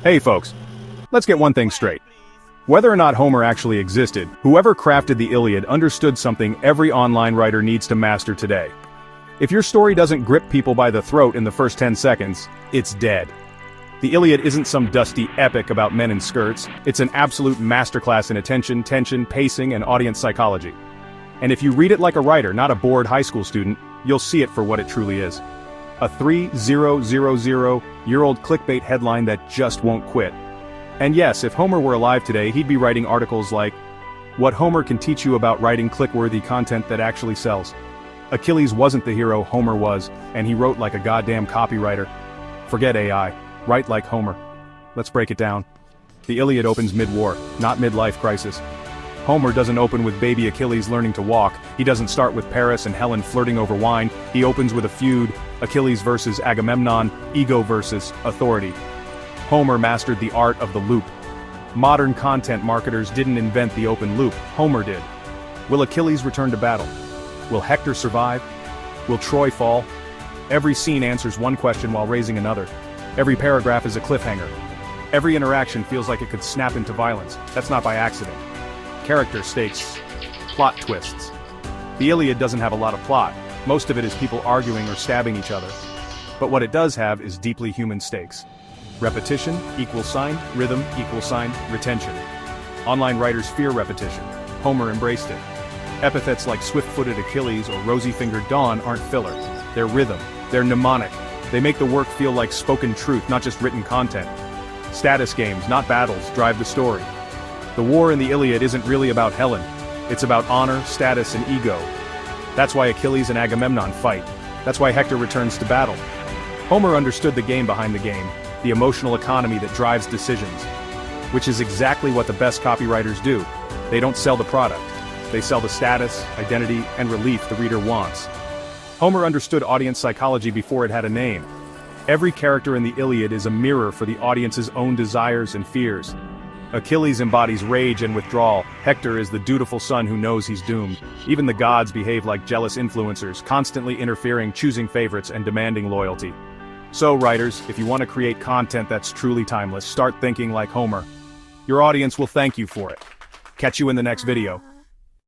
Hey folks, let's get one thing straight. Whether or not Homer actually existed, whoever crafted the Iliad understood something every online writer needs to master today. If your story doesn't grip people by the throat in the first 10 seconds, it's dead. The Iliad isn't some dusty epic about men in skirts, it's an absolute masterclass in attention, tension, pacing, and audience psychology. And if you read it like a writer, not a bored high school student, you'll see it for what it truly is. A 3000-year-old clickbait headline that just won't quit. And yes, if Homer were alive today, he'd be writing articles like, "What Homer can teach you about writing click-worthy content that actually sells." Achilles wasn't the hero, Homer was, and he wrote like a goddamn copywriter. Forget AI, write like Homer. Let's break it down. The Iliad opens mid-war, not mid-life crisis. Homer doesn't open with baby Achilles learning to walk, he doesn't start with Paris and Helen flirting over wine, he opens with a feud, Achilles versus Agamemnon, ego versus authority. Homer mastered the art of the loop. Modern content marketers didn't invent the open loop, Homer did. Will Achilles return to battle? Will Hector survive? Will Troy fall? Every scene answers one question while raising another. Every paragraph is a cliffhanger. Every interaction feels like it could snap into violence. That's not by accident. Character stakes, plot twists. The Iliad doesn't have a lot of plot. Most of it is people arguing or stabbing each other. But what it does have is deeply human stakes. Repetition equals sign, rhythm equals sign, retention. Online writers fear repetition. Homer embraced it. Epithets like swift-footed Achilles or rosy-fingered Dawn aren't filler. They're rhythm. They're mnemonic. They make the work feel like spoken truth, not just written content. Status games, not battles, drive the story. The war in the Iliad isn't really about Helen. It's about honor, status, and ego. That's why Achilles and Agamemnon fight. That's why Hector returns to battle. Homer understood the game behind the game, the emotional economy that drives decisions. Which is exactly what the best copywriters do. They don't sell the product. They sell the status, identity, and relief the reader wants. Homer understood audience psychology before it had a name. Every character in the Iliad is a mirror for the audience's own desires and fears. Achilles embodies rage and withdrawal. Hector is the dutiful son who knows he's doomed. Even the gods behave like jealous influencers, constantly interfering, choosing favorites, and demanding loyalty. So writers, if you want to create content that's truly timeless, start thinking like Homer. Your audience will thank you for it. Catch you in the next video.